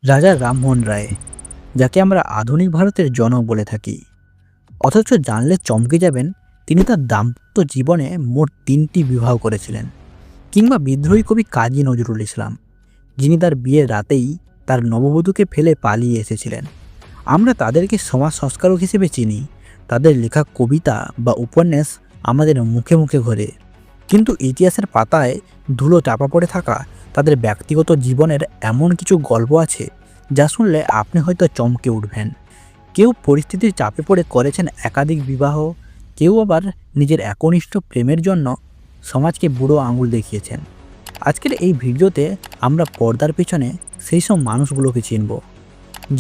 রাজা রামমোহন রায়, যাকে আমরা আধুনিক ভারতের জনক বলে থাকি। অথচ জানলে চমকে যাবেন, তিনি তার দাম্পত্য জীবনে মোট 3টি বিবাহ করেছিলেন। কিংবা বিদ্রোহী কবি কাজী নজরুল ইসলাম, যিনি তার বিয়ের রাতেই তার নববধূকে ফেলে পালিয়ে এসেছিলেন। আমরা তাদেরকে সমাজ সংস্কারক হিসেবে চিনি, তাদের লেখা কবিতা বা উপন্যাস আমাদের মুখে মুখে ঘোরে। কিন্তু ইতিহাসের পাতায় ধুলো চাপা পড়ে থাকা তাদের ব্যক্তিগত জীবনের এমন কিছু গল্প আছে, যা শুনলে আপনি হয়তো চমকে উঠবেন। কেউ পরিস্থিতির চাপে পড়ে করেছেন একাধিক বিবাহ, কেউ আবার নিজের একনিষ্ঠ প্রেমের জন্য সমাজকে বুড়ো আঙুল দেখিয়েছেন। আজকের এই ভিডিওতে আমরা পর্দার পেছনে সেই সব মানুষগুলোকে চিনব,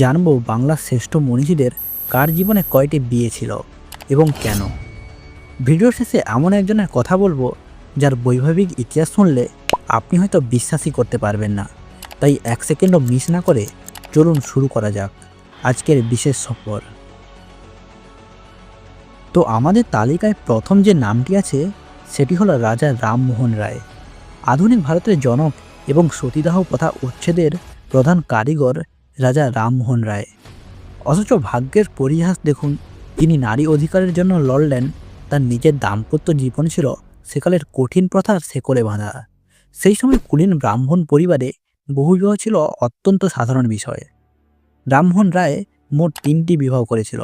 জানবো বাংলার শ্রেষ্ঠ মনীষীদের কার জীবনে কয়টি বিয়ে ছিল এবং কেন। ভিডিও শেষে এমন একজনের কথা বলবো, যার বৈভাবিক ইতিহাস শুনলে আপনি হয়তো বিশ্বাসই করতে পারবেন না। তাই 1 সেকেন্ডও মিস না করে চলুন শুরু করা যাক আজকের বিশেষ সফর। তো আমাদের তালিকায় প্রথম যে নামটি আছে সেটি হলো রাজা রামমোহন রায়। আধুনিক ভারতের জনক এবং সতীদাহ প্রথা উচ্ছেদের প্রধান কারিগর রাজা রামমোহন রায়। অথচ ভাগ্যের পরিহাস দেখুন, তিনি নারী অধিকারের জন্য লড়লেন, তার নিজের দাম্পত্য জীবন ছিল সেকালের কঠিন প্রথার শেকলে বাঁধা। সেই সময় কুলীন ব্রাহ্মণ পরিবারে বহুবিবাহ ছিল অত্যন্ত সাধারণ বিষয়। রামমোহন রায় মোট 3টি বিবাহ করেছিল।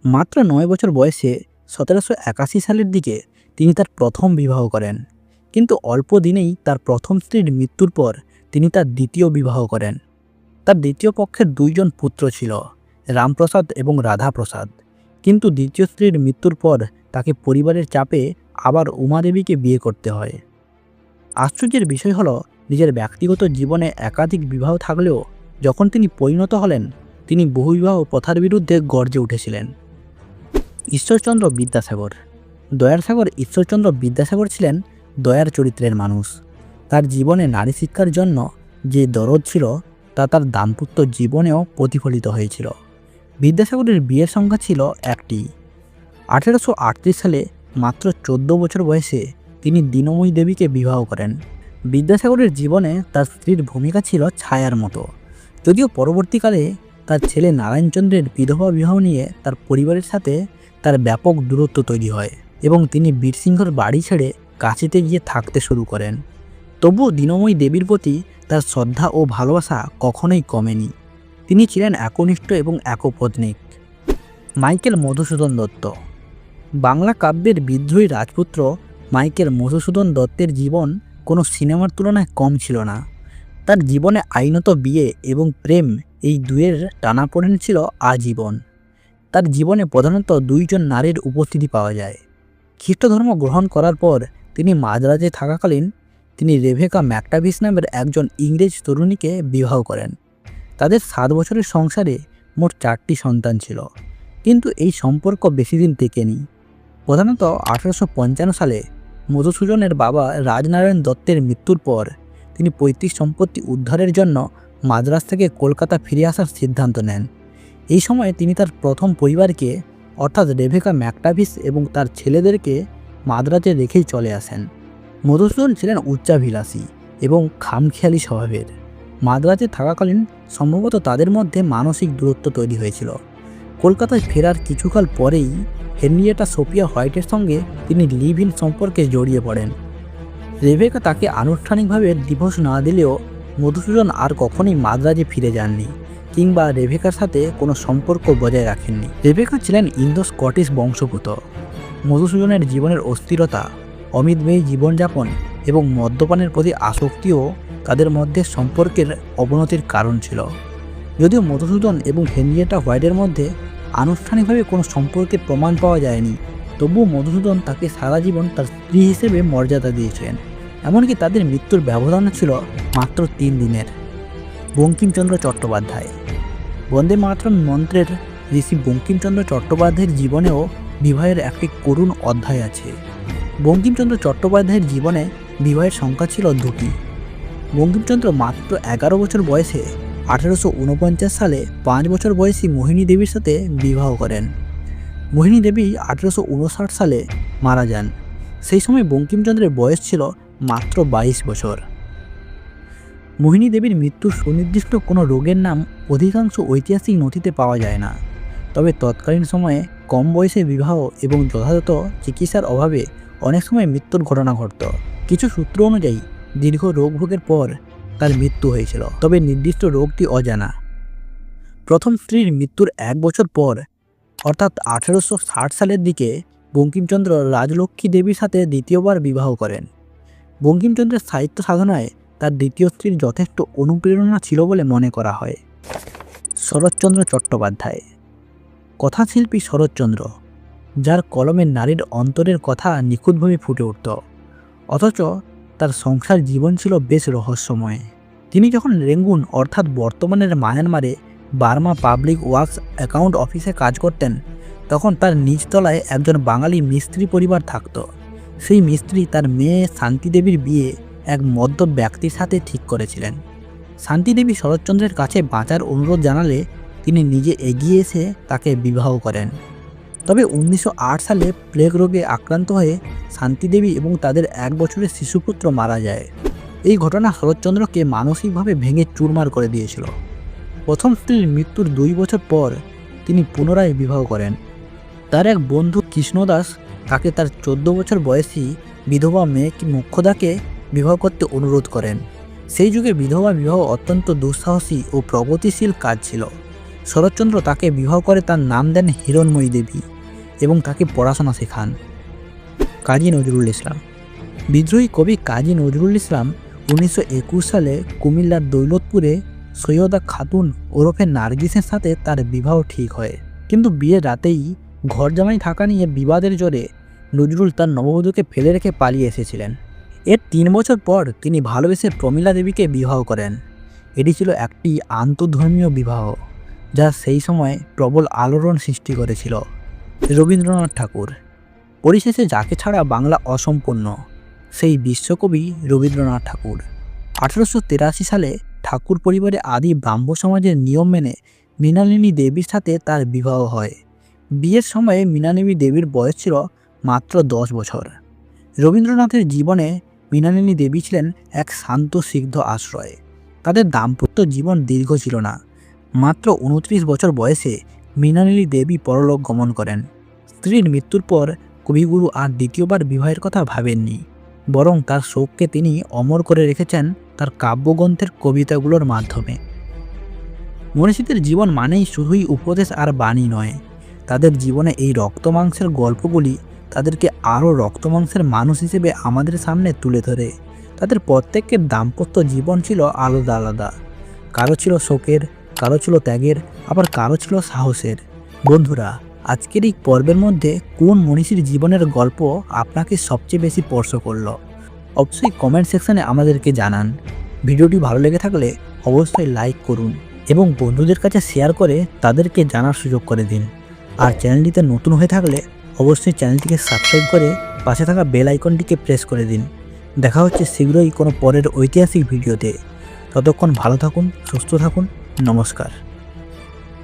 মাত্র 9 বছর বয়সে 1781 সালের দিকে তিনি তার প্রথম বিবাহ করেন। কিন্তু অল্প দিনেই তার প্রথম স্ত্রীর মৃত্যুর পর তিনি তার দ্বিতীয় বিবাহ করেন। তার দ্বিতীয় পক্ষের 2 জন পুত্র ছিল, রামপ্রসাদ এবং রাধাপ্রসাদ। কিন্তু দ্বিতীয় স্ত্রীর মৃত্যুর পর তাকে পরিবারের চাপে আবার উমাদেবীকে বিয়ে করতে হয়। আশ্চর্যের বিষয় হলো, নিজের ব্যক্তিগত জীবনে একাধিক বিবাহ থাকলেও যখন তিনি পরিণত হলেন, তিনি বহুবিবাহ প্রথার বিরুদ্ধে গর্জে উঠেছিলেন। ঈশ্বরচন্দ্র বিদ্যাসাগর। দয়ার সাগর ঈশ্বরচন্দ্র বিদ্যাসাগর ছিলেন দয়ার চরিত্রের মানুষ। তার জীবনে নারী শিক্ষার জন্য যে দরদ ছিল, তা তার দাম্পত্য জীবনেও প্রতিফলিত হয়েছিল। বিদ্যাসাগরের বিয়ের সংখ্যা ছিল 1টি। 1838 সালে মাত্র 14 বছর বয়সে তিনি দীনময়ী দেবীকে বিবাহ করেন। বিদ্যাসাগরের জীবনে তার স্ত্রীর ভূমিকা ছিল ছায়ার মতো। যদিও পরবর্তীকালে তার ছেলে নারায়ণচন্দ্রের বিধবা বিবাহ নিয়ে তার পরিবারের সাথে তার ব্যাপক দূরত্ব তৈরি হয় এবং তিনি বীরসিংহর বাড়ি ছেড়ে কাশীতে গিয়ে থাকতে শুরু করেন। তবুও দীনময়ী দেবীর প্রতি তার শ্রদ্ধা ও ভালোবাসা কখনোই কমেনি। তিনি ছিলেন একনিষ্ঠ এবং একপত্নীক। মাইকেল মধুসূদন দত্ত। বাংলা কাব্যের বিদ্রোহী রাজপুত্র মাইকেল মধুসূদন দত্তের জীবন কোনো সিনেমার তুলনায় কম ছিল না। তার জীবনে আইনত বিয়ে এবং প্রেম, এই দুয়ের টানাপোড়েন ছিল আজীবন। তার জীবনে প্রধানত 2 জন নারীর উপস্থিতি পাওয়া যায়। খ্রিস্ট ধর্ম গ্রহণ করার পর তিনি মাদ্রাজে থাকাকালীন তিনি রেবেকা ম্যাকটাভিস নামের একজন ইংরেজ তরুণীকে বিবাহ করেন। তাদের 7 বছরের সংসারে মোট 4টি সন্তান ছিল, কিন্তু এই সম্পর্ক বেশি দিন টেকেনি। প্রধানত 1855 সালে মধুসূদনের বাবা রাজনারায়ণ দত্তের মৃত্যুর পর তিনি পৈতৃক সম্পত্তি উদ্ধারের জন্য মাদ্রাজ থেকে কলকাতা ফিরে আসার সিদ্ধান্ত নেন। এই সময়ে তিনি তার প্রথম পরিবারকে অর্থাৎ রেবেকা ম্যাকটাভিস এবং তার ছেলেদেরকে মাদ্রাজে রেখেই চলে আসেন। মধুসূদন ছিলেন উচ্চাভিলাষী এবং খামখেয়ালি স্বভাবের। মাদ্রাজে থাকাকালীন সম্ভবত তাদের মধ্যে মানসিক দূরত্ব তৈরি হয়েছিল। কলকাতায় ফেরার কিছুকাল পরেই হেনরিয়েটা সোফিয়া হোয়াইটের সঙ্গে তিনি লিভ ইন সম্পর্কে জড়িয়ে পড়েন। রেবেকা তাকে আনুষ্ঠানিকভাবে ডিভোর্স না দিলেও মধুসূদন আর কখনোই মাদ্রাজে ফিরে যাননি কিংবা রেবেকার সাথে কোনো সম্পর্ক বজায় রাখেননি। রেবেকা ছিলেন ইন্দো স্কটিশ বংশোদ্ভূত। মধুসূদনের জীবনের অস্থিরতা, অমিতব্যয়ী জীবনযাপন এবং মদ্যপানের প্রতি আসক্তিও তাদের মধ্যে সম্পর্কের অবনতির কারণ ছিল। যদিও মধুসূদন এবং হেনরিয়েটা হোয়াইটের মধ্যে আনুষ্ঠানিকভাবে কোনো সম্পর্কের প্রমাণ পাওয়া যায়নি, তবুও মধুসূদন তাকে সারা জীবন তার স্ত্রী হিসেবে মর্যাদা দিয়েছিলেন। এমনকি তাদের মৃত্যুর ব্যবধান ছিল মাত্র 3 দিনের। বঙ্কিমচন্দ্র চট্টোপাধ্যায়। বন্দে মাতরম মন্ত্রের ঋষি বঙ্কিমচন্দ্র চট্টোপাধ্যায়ের জীবনেও বিবাহের একটি করুণ অধ্যায় আছে। বঙ্কিমচন্দ্র চট্টোপাধ্যায়ের জীবনে বিবাহের সংখ্যা ছিল 2টি। বঙ্কিমচন্দ্র মাত্র 11 বছর বয়সে 1849 সালে 5 বছর বয়সী মোহিনী দেবীর সাথে বিবাহ করেন। মোহিনী দেবী 1859 সালে মারা যান। সেই সময় বঙ্কিমচন্দ্রের বয়স ছিল মাত্র 22 বছর। মোহিনী দেবীর মৃত্যুর সুনির্দিষ্ট কোনো রোগের নাম অধিকাংশ ঐতিহাসিক নথিতে পাওয়া যায় না। তবে তৎকালীন সময়ে কম বয়সে বিবাহ এবং যথাযথ চিকিৎসার অভাবে অনেক সময় মৃত্যুর ঘটনা ঘটত। কিছু সূত্র অনুযায়ী দীর্ঘ রোগভোগের পর তার মৃত্যু হয়েছিল, তবে নির্দিষ্ট রোগটি অজানা। প্রথম স্ত্রীর মৃত্যুর 1 বছর পর অর্থাৎ 1860 সালের দিকে বঙ্কিমচন্দ্র রাজলক্ষ্মী দেবীর সাথে দ্বিতীয়বার বিবাহ করেন। বঙ্কিমচন্দ্রের সাহিত্য সাধনায় তার দ্বিতীয় স্ত্রীর যথেষ্ট অনুপ্রেরণা ছিল বলে মনে করা হয়। শরৎচন্দ্র চট্টোপাধ্যায়। কথাশিল্পী শরৎচন্দ্র, যার কলমে নারীর অন্তরের কথা নিখুঁতভাবে ফুটে উঠত, অথচ তার সংসার জীবন ছিল বেশ রহস্যময়। তিনি যখন রেঙ্গুন অর্থাৎ বর্তমানের মায়ানমারে বার্মা পাবলিক ওয়ার্কস অ্যাকাউন্ট অফিসে কাজ করতেন, তখন তার নিচতলায় একজন বাঙালি মিস্ত্রি পরিবার থাকত। সেই মিস্ত্রি তার মেয়ে শান্তিদেবীর বিয়ে এক মদ্যপ ব্যক্তির সাথে ঠিক করেছিলেন। শান্তিদেবী শরৎচন্দ্রের কাছে বাঁচার অনুরোধ জানালে তিনি নিজে এগিয়ে এসে তাকে বিবাহ করেন। তবে 1908 সালে প্লেগ রোগে আক্রান্ত হয়ে শান্তিদেবী এবং তাদের 1 বছরের শিশুপুত্র মারা যায়। এই ঘটনা শরৎচন্দ্রকে মানসিকভাবে ভেঙে চুরমার করে দিয়েছিল। প্রথম স্ত্রীর মৃত্যুর 2 বছর পর তিনি পুনরায় বিবাহ করেন। তার এক বন্ধু কৃষ্ণদাস তাকে তার 14 বছর বয়সী বিধবা মেয়ে মোক্ষদাকে বিবাহ করতে অনুরোধ করেন। সেই যুগে বিধবা বিবাহ অত্যন্ত দুঃসাহসী ও প্রগতিশীল কাজ ছিল। শরৎচন্দ্র তাকে বিবাহ করে তার নাম দেন হিরণময়ী দেবী এবং তাকে পড়াশোনা শেখান। কাজী নজরুল ইসলাম। বিদ্রোহী কবি কাজী নজরুল ইসলাম 1921 সালে কুমিল্লার দৌলতপুরে সৈয়দা খাতুন ওরফে নার্গিসের সাথে তার বিবাহ ঠিক হয়। কিন্তু বিয়ের রাতেই ঘর জামাই থাকা নিয়ে বিবাদের জোরে নজরুল তার নববধূকে ফেলে রেখে পালিয়ে এসেছিলেন। এর 3 বছর পর তিনি ভালোবেসে প্রমীলা দেবীকে বিবাহ করেন। এটি ছিল একটি আন্তঃধর্মীয় বিবাহ, যা সেই সময় প্রবল আলোড়ন সৃষ্টি করেছিল। রবীন্দ্রনাথ ঠাকুর। পরিশেষে যাকে ছাড়া বাংলা অসম্পূর্ণ, সেই বিশ্বকবি রবীন্দ্রনাথ ঠাকুর। 1883 সালে ঠাকুর পরিবারে আদি ব্রাহ্ম সমাজের নিয়ম মেনে মৃণালিনী দেবীর সাথে তার বিবাহ হয়। বিয়ের সময়ে মৃণালিনী দেবীর বয়স ছিল মাত্র 10 বছর। রবীন্দ্রনাথের জীবনে মৃণালিনী দেবী ছিলেন এক শান্ত সিদ্ধ আশ্রয়। তাদের দাম্পত্য জীবন দীর্ঘ ছিল না। মাত্র 29 বছর বয়সে মৃণালিনী দেবী পরলোক গমন করেন। স্ত্রীর মৃত্যুর পর কবিগুরু আর দ্বিতীয়বার বিবাহের কথা ভাবেননি, বরং তার শোককে তিনি অমর করে রেখেছেন তার কাব্যগ্রন্থের কবিতাগুলোর মাধ্যমে। মনীষীদের জীবন মানেই শুধুই উপদেশ আর বাণী নয়, তাদের জীবনে এই রক্তমাংসের গল্পগুলি তাদেরকে আরও রক্তমাংসের মানুষ হিসেবে আমাদের সামনে তুলে ধরে। তাদের প্রত্যেকের দাম্পত্য জীবন ছিল আলাদা আলাদা। কারো ছিল শোকের, কারো ছিল ত্যাগের, আবার কারো ছিল সাহসের। বন্ধুরা, আজকের এই পর্বের মধ্যে কোন মনীষীর জীবনের গল্প আপনাকে সবচেয়ে বেশি স্পর্শ করলো? অবশ্যই কমেন্ট সেকশানে আমাদেরকে জানান। ভিডিওটি ভালো লেগে থাকলে অবশ্যই লাইক করুন এবং বন্ধুদের কাছে শেয়ার করে তাদেরকে জানার সুযোগ করে দিন। আর চ্যানেলটিতে নতুন হয়ে থাকলে অবশ্যই চ্যানেলটিকে সাবস্ক্রাইব করে পাশে থাকা বেল আইকনটিকে প্রেস করে দিন। দেখা হচ্ছে শীঘ্রই কোনো পরের ঐতিহাসিক ভিডিওতে। ততক্ষণ ভালো থাকুন, সুস্থ থাকুন। নমস্কার।